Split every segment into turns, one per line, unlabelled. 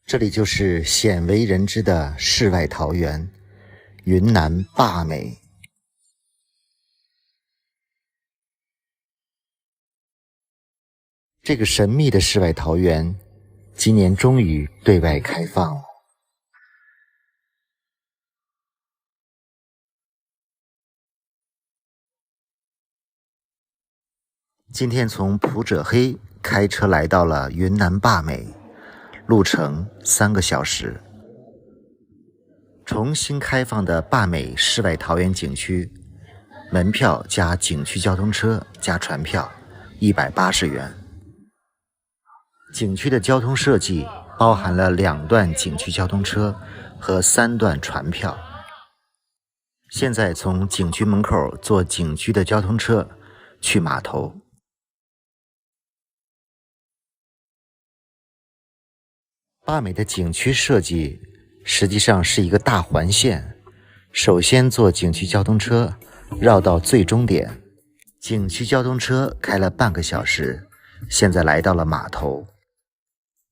这里就是鲜为人知的世外桃源——云南坝美。这个神秘的世外桃源，今年终于对外开放了。今天从普者黑开车来到了云南坝美，路程3个小时。重新开放的坝美世外桃源景区，门票加景区交通车加船票180元。景区的交通设计包含了2段景区交通车和3段船票。现在从景区门口坐景区的交通车去码头。坝美的景区设计实际上是一个大环线，首先坐景区交通车绕到最终点，景区交通车开了半个小时，现在来到了码头。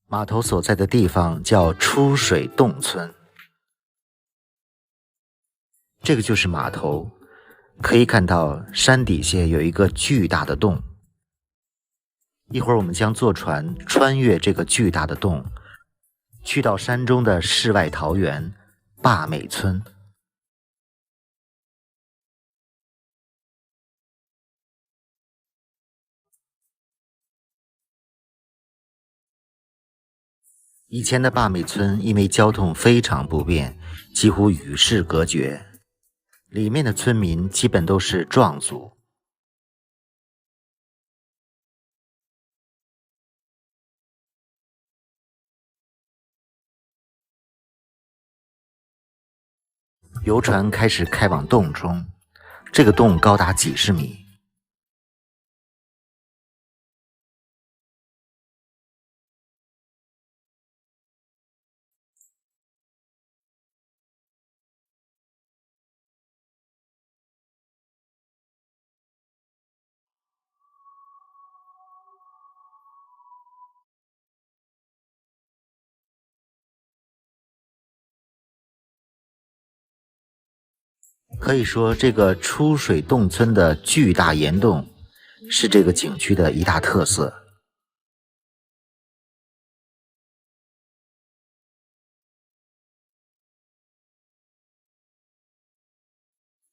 码头所在的地方叫出水洞村，这个就是码头，可以看到山底下有一个巨大的洞。一会儿我们将坐船穿越这个巨大的洞，去到山中的世外桃源坝美村。以前的坝美村因为交通非常不便，几乎与世隔绝，里面的村民基本都是壮族。游船开始开往洞中，这个洞高达几十米。可以说，这个出水洞村的巨大岩洞是这个景区的一大特色。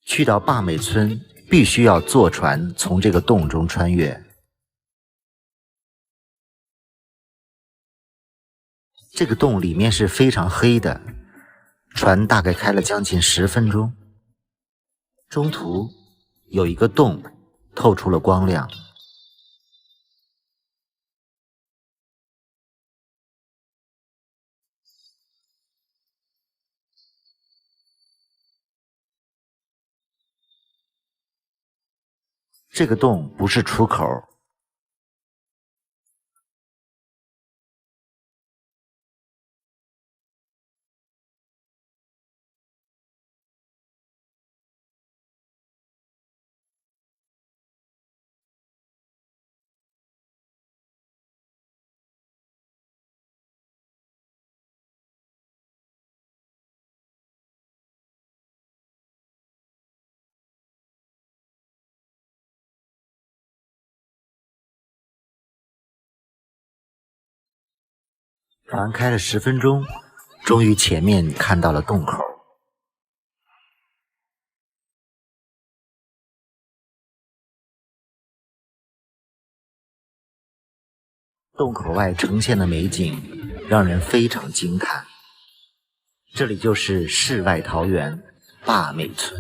去到坝美村必须要坐船从这个洞中穿越。这个洞里面是非常黑的，船大概开了将近10分钟。中途有一个洞透出了光亮，这个洞不是出口。船开了10分钟，终于前面看到了洞口。洞口外呈现的美景让人非常惊叹。这里就是世外桃源坝美村。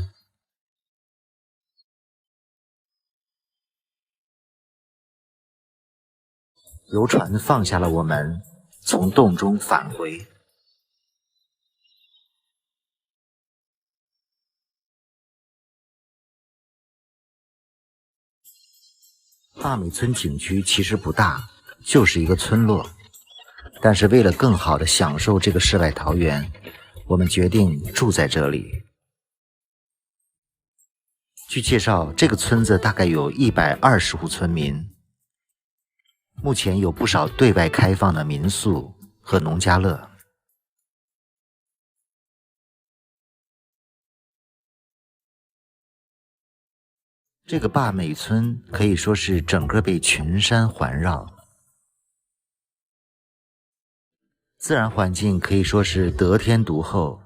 游船放下了我们，从洞中返回。坝美村景区其实不大，就是一个村落，但是为了更好地享受这个世外桃源，我们决定住在这里。据介绍，这个村子大概有120户村民，目前有不少对外开放的民宿和农家乐。这个坝美村可以说是整个被群山环绕，自然环境可以说是得天独厚，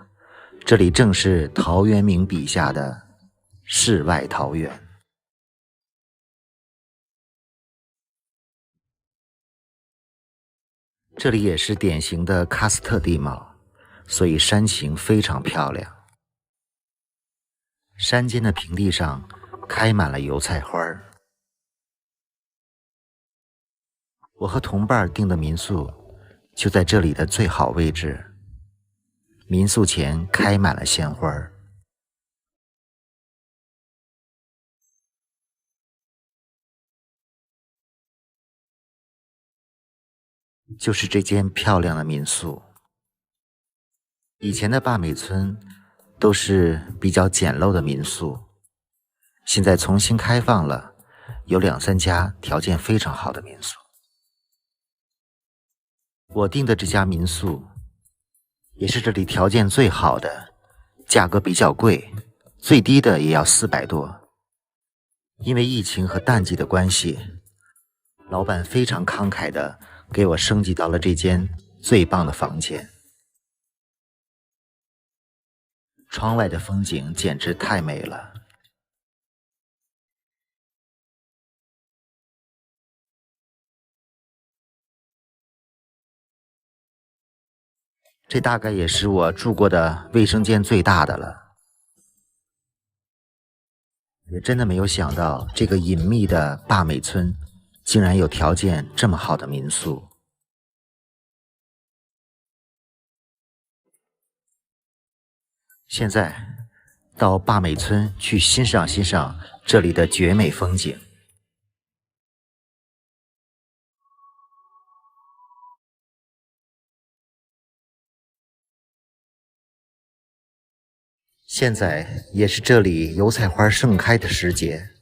这里正是陶渊明笔下的世外桃源。这里也是典型的喀斯特地貌，所以山形非常漂亮。山间的平地上开满了油菜花儿。我和同伴订的民宿就在这里的最好位置，民宿前开满了鲜花儿。就是这间漂亮的民宿。以前的坝美村都是比较简陋的民宿，现在重新开放了，有2、3家条件非常好的民宿。我订的这家民宿也是这里条件最好的，价格比较贵，最低的也要400多。因为疫情和淡季的关系，老板非常慷慨的给我升级到了这间最棒的房间。窗外的风景简直太美了。这大概也是我住过的卫生间最大的了。也真的没有想到，这个隐秘的坝美村竟然有条件这么好的民宿。现在到坝美村去欣赏欣赏这里的绝美风景。现在也是这里油菜花盛开的时节。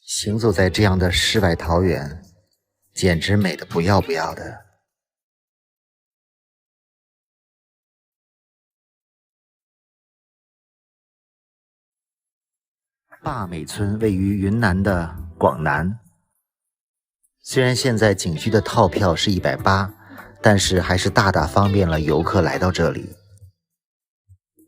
行走在这样的世外桃源，简直美得不要不要的。坝美村位于云南的广南，虽然现在景区的套票是180，但是还是大大方便了游客来到这里。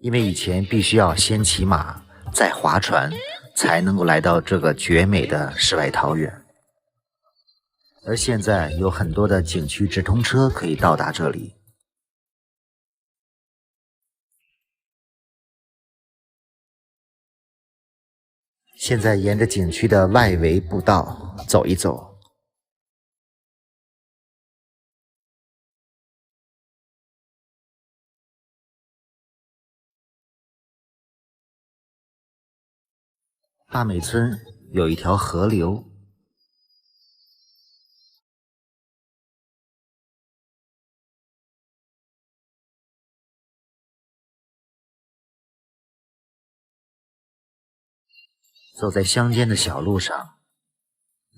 因为以前必须要先骑马，再划船，才能够来到这个绝美的世外桃源。而现在有很多的景区直通车可以到达这里。现在沿着景区的外围步道走一走。坝美村有一条河流，走在乡间的小路上，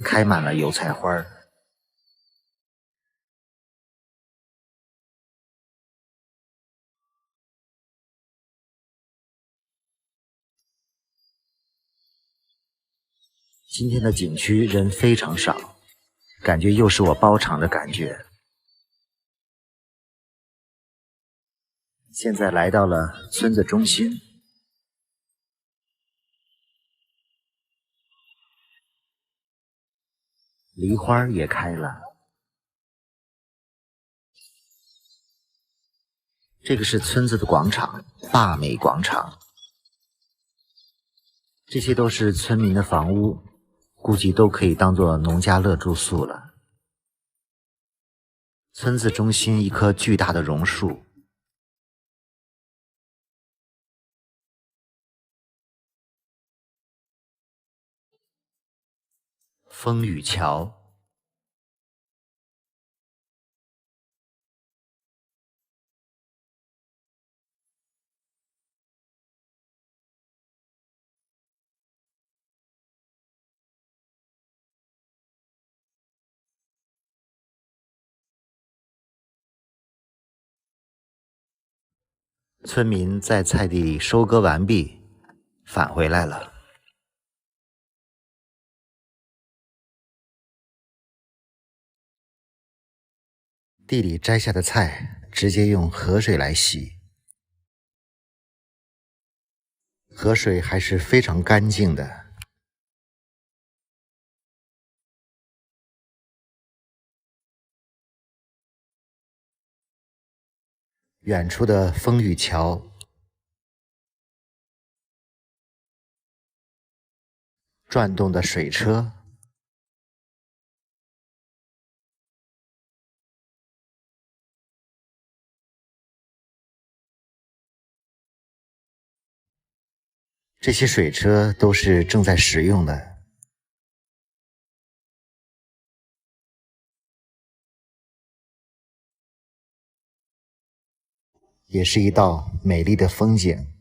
开满了油菜花。今天的景区人非常少，感觉又是我包场的感觉。现在来到了村子中心，梨花也开了。这个是村子的广场，坝美广场。这些都是村民的房屋，估计都可以当做农家乐住宿了。村子中心一棵巨大的榕树，风雨桥。村民在菜地里收割完毕，返回来了。地里摘下的菜直接用河水来洗，河水还是非常干净的。远处的风雨桥，转动的水车，这些水车都是正在使用的，也是一道美丽的风景。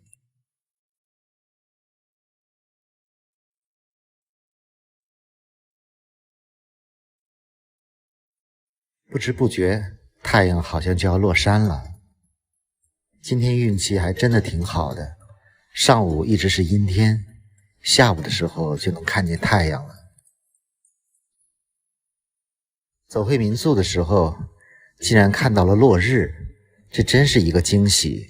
不知不觉，太阳好像就要落山了。今天运气还真的挺好的，上午一直是阴天，下午的时候就能看见太阳了。走回民宿的时候，竟然看到了落日，这真是一个惊喜。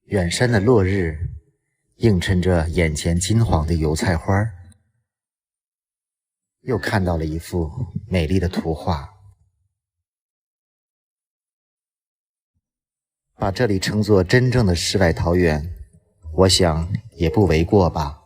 远山的落日映衬着眼前金黄的油菜花，又看到了一幅美丽的图画。把这里称作真正的世外桃源，我想也不为过吧。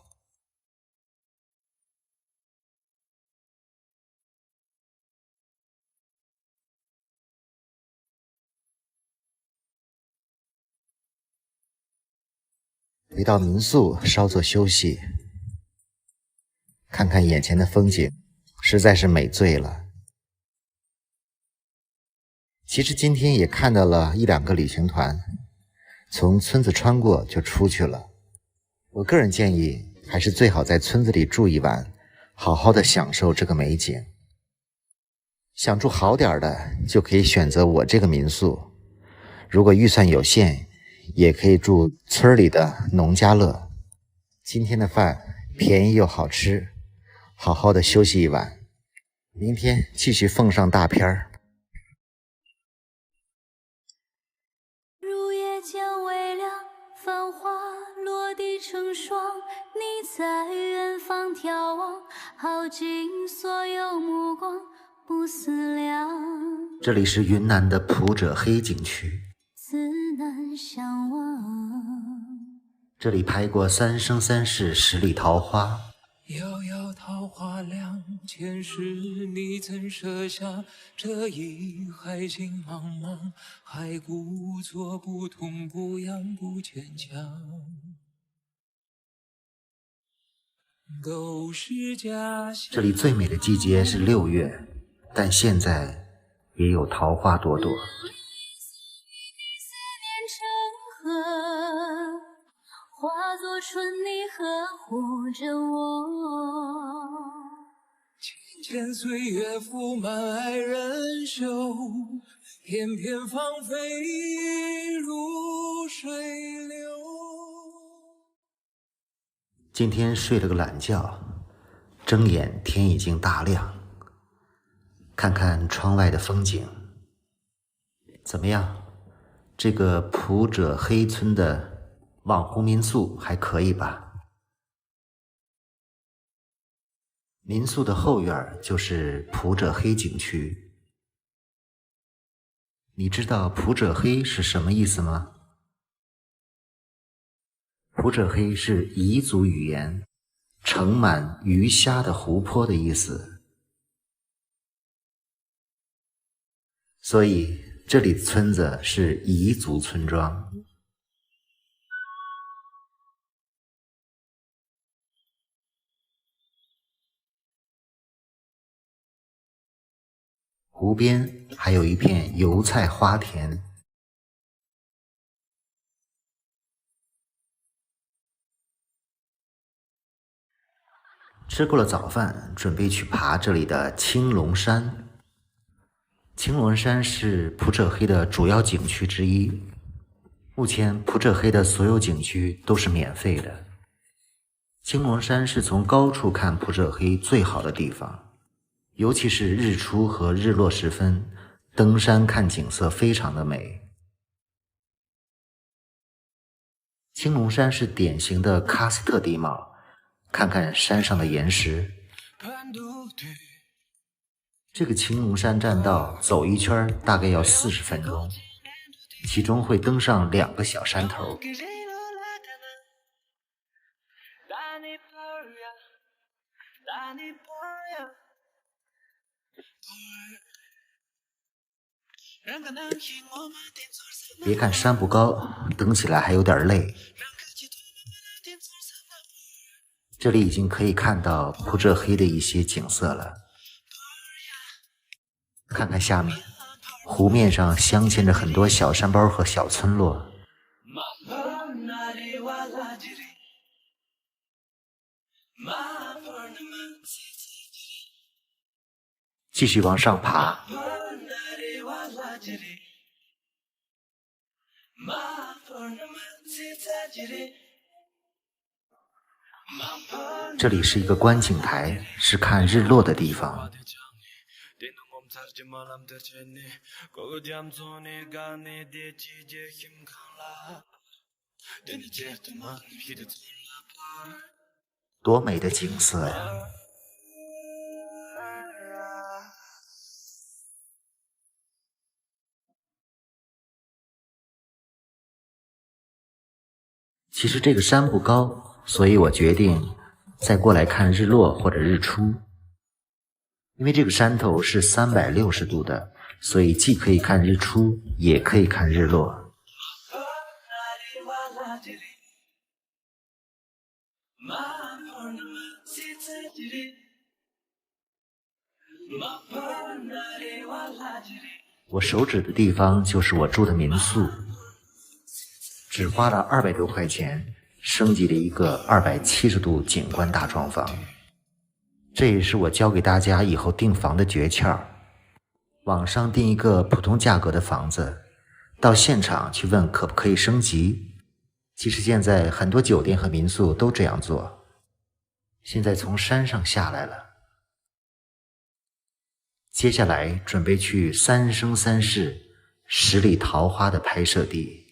回到民宿稍作休息，看看眼前的风景，实在是美醉了。其实今天也看到了一两个旅行团，从村子穿过就出去了。我个人建议，还是最好在村子里住一晚，好好的享受这个美景。想住好点的，就可以选择我这个民宿。如果预算有限，也可以住村里的农家乐。今天的饭便宜又好吃，好好的休息一晚，明天继续奉上大片儿。
入夜渐微凉，繁花落地成霜，你在远方眺望，耗尽所有目光，不思量。
这里是云南的普者黑景区，
自难相忘。
这里拍过《三生三世十里桃花》。
遥遥桃花凉，前世你怎舍下这一海情茫茫？还故作不痛不痒不坚强。狗是家乡。
这里最美的季节是6月，但现在也有桃花朵朵。
化作春泥呵护着我，
千千岁月覆满爱人袖，片片芳菲如水流。
今天睡了个懒觉，睁眼天已经大亮，看看窗外的风景，怎么样？这个普者黑村的网红民宿还可以吧？民宿的后院就是普者黑景区。你知道普者黑是什么意思吗？普者黑是彝族语言，盛满鱼虾的湖泊的意思。所以这里的村子是彝族村庄。湖边还有一片油菜花田。吃过了早饭，准备去爬这里的青龙山。青龙山是普者黑的主要景区之一。目前普者黑的所有景区都是免费的。青龙山是从高处看普者黑最好的地方，尤其是日出和日落时分，登山看景色非常的美。青龙山是典型的喀斯特地貌，看看山上的岩石。这个青龙山栈道走一圈大概要40分钟，其中会登上2个小山头。别看山不高，登起来还有点累。这里已经可以看到普者黑的一些景色了。看看下面，湖面上镶嵌着很多小山包和小村落。继续往上爬，这里是一个观景台，是看日落的地方。多美的景色呀！其实这个山不高，所以我决定再过来看日落或者日出。因为这个山头是360度的，所以既可以看日出，也可以看日落。我手指的地方就是我住的民宿，只花了200多块钱，升级了一个270度景观大床房。这也是我教给大家以后订房的诀窍。网上订一个普通价格的房子，到现场去问可不可以升级。其实现在很多酒店和民宿都这样做。现在从山上下来了，接下来准备去三生三世十里桃花的拍摄地。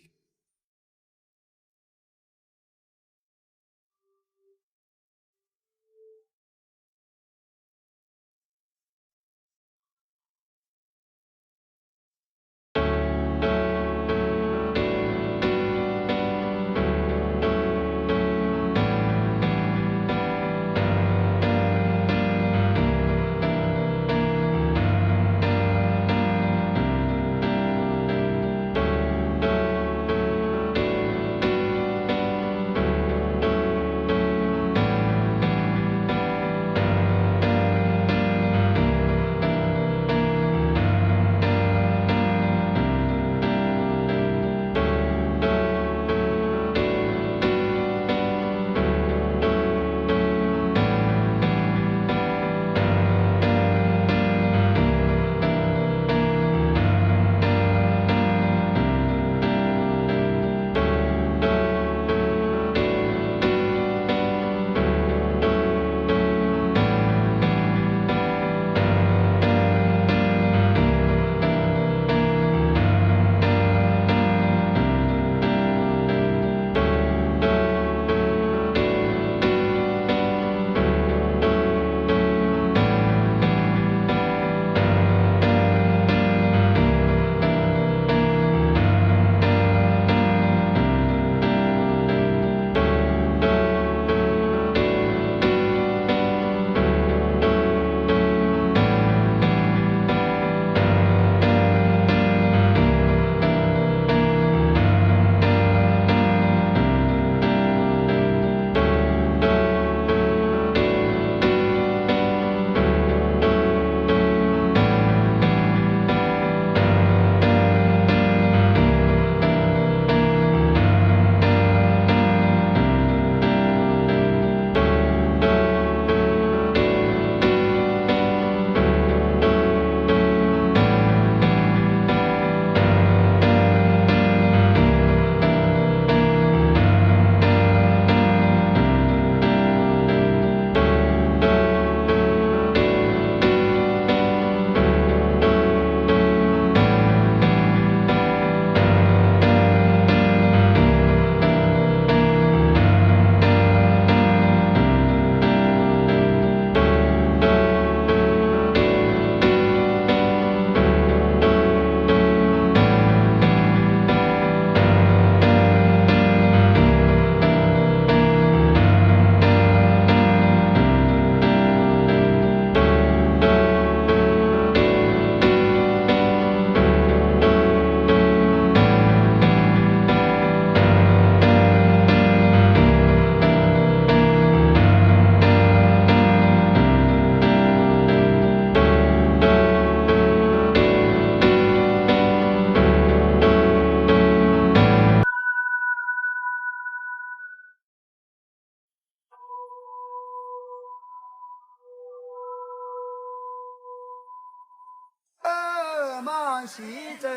忙西走。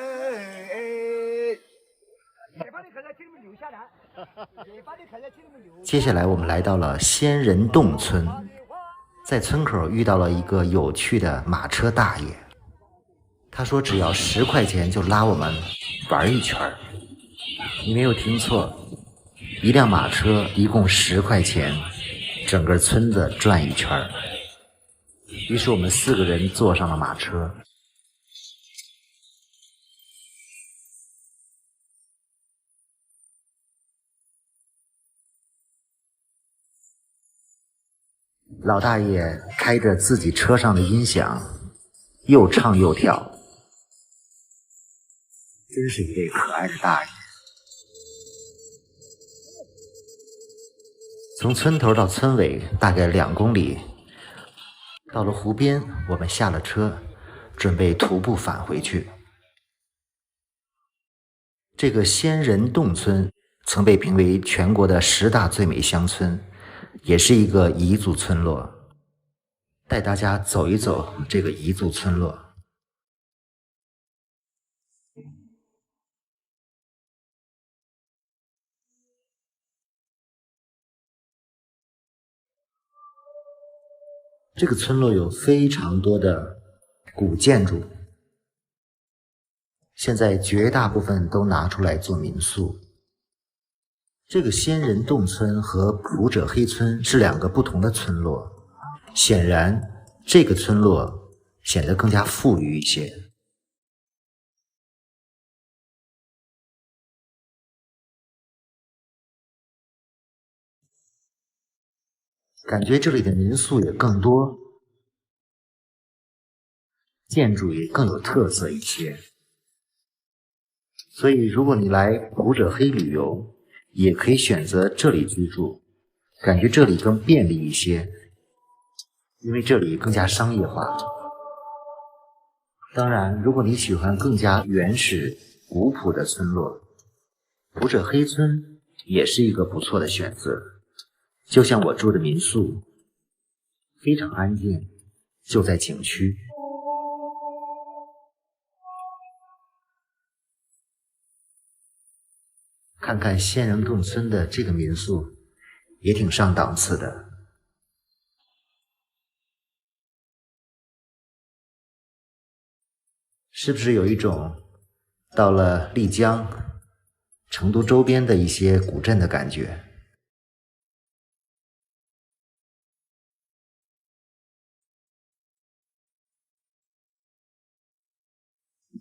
接下来我们来到了仙人洞村，在村口遇到了一个有趣的马车大爷，他说只要10块钱就拉我们玩一圈。你没有听错，一辆马车一共10块钱，整个村子转一圈。于是我们4个人坐上了马车。老大爷开着自己车上的音响，又唱又跳，真是一位可爱的大爷。从村头到村尾大概2公里，到了湖边，我们下了车，准备徒步返回去。这个仙人洞村曾被评为全国的10大最美乡村，也是一个彝族村落。带大家走一走这个彝族村落。这个村落有非常多的古建筑，现在绝大部分都拿出来做民宿。这个仙人洞村和普者黑村是2个不同的村落，显然这个村落显得更加富裕一些。感觉这里的民宿也更多，建筑也更有特色一些。所以如果你来普者黑旅游，也可以选择这里居住，感觉这里更便利一些，因为这里更加商业化。当然，如果你喜欢更加原始古朴的村落，普者黑村也是一个不错的选择。就像我住的民宿，非常安静，就在景区。看看仙人洞村的这个民宿，也挺上档次的。是不是有一种到了丽江、成都周边的一些古镇的感觉？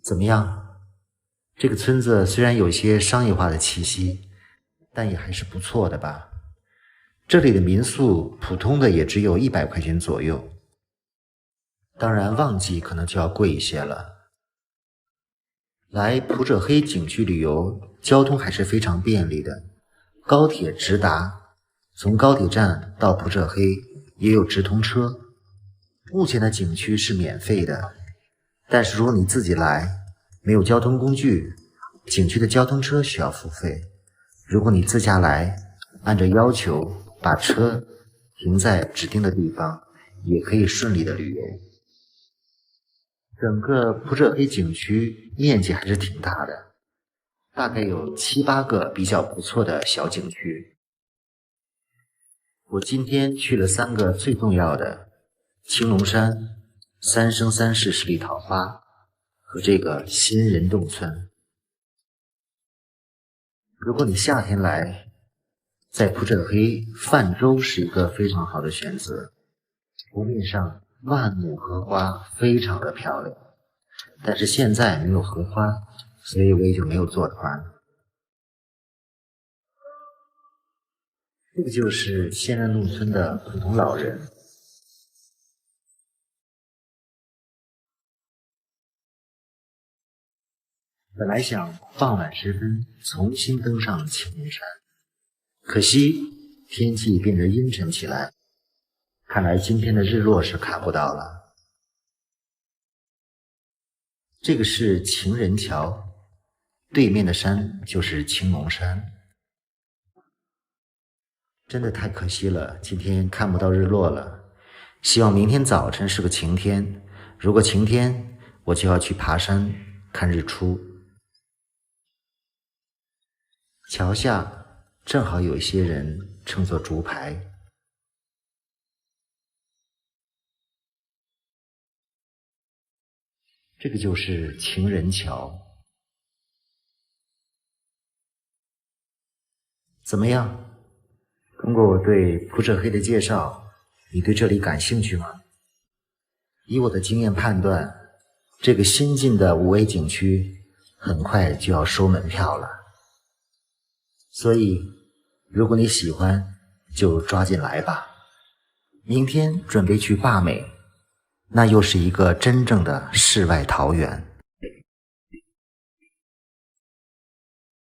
怎么样？这个村子虽然有些商业化的气息，但也还是不错的吧。这里的民宿普通的也只有100块钱左右，当然旺季可能就要贵一些了。来普者黑景区旅游，交通还是非常便利的，高铁直达，从高铁站到普者黑也有直通车。目前的景区是免费的，但是如果你自己来，没有交通工具，景区的交通车需要付费。如果你自驾来，按照要求把车停在指定的地方，也可以顺利的旅游。整个普者黑景区面积还是挺大的，大概有7、8个比较不错的小景区。我今天去了3个最重要的，青龙山、三生三世十里桃花和这个仙人洞村。如果你夏天来，在普者黑泛舟是一个非常好的选择。湖面上万亩荷花非常的漂亮，但是现在没有荷花，所以我也就没有坐船。这个就是仙人洞村的普通老人。本来想傍晚时分重新登上青龙山，可惜天气变得阴沉起来，看来今天的日落是看不到了。这个是情人桥，对面的山就是青龙山。真的太可惜了，今天看不到日落了。希望明天早晨是个晴天，如果晴天，我就要去爬山看日出。桥下正好有一些人乘坐竹排，这个就是情人桥。怎么样？通过我对扑社黑的介绍，你对这里感兴趣吗？以我的经验判断，这个新进的5A 景区很快就要收门票了，所以如果你喜欢，就抓紧来吧。明天准备去坝美，那又是一个真正的世外桃源。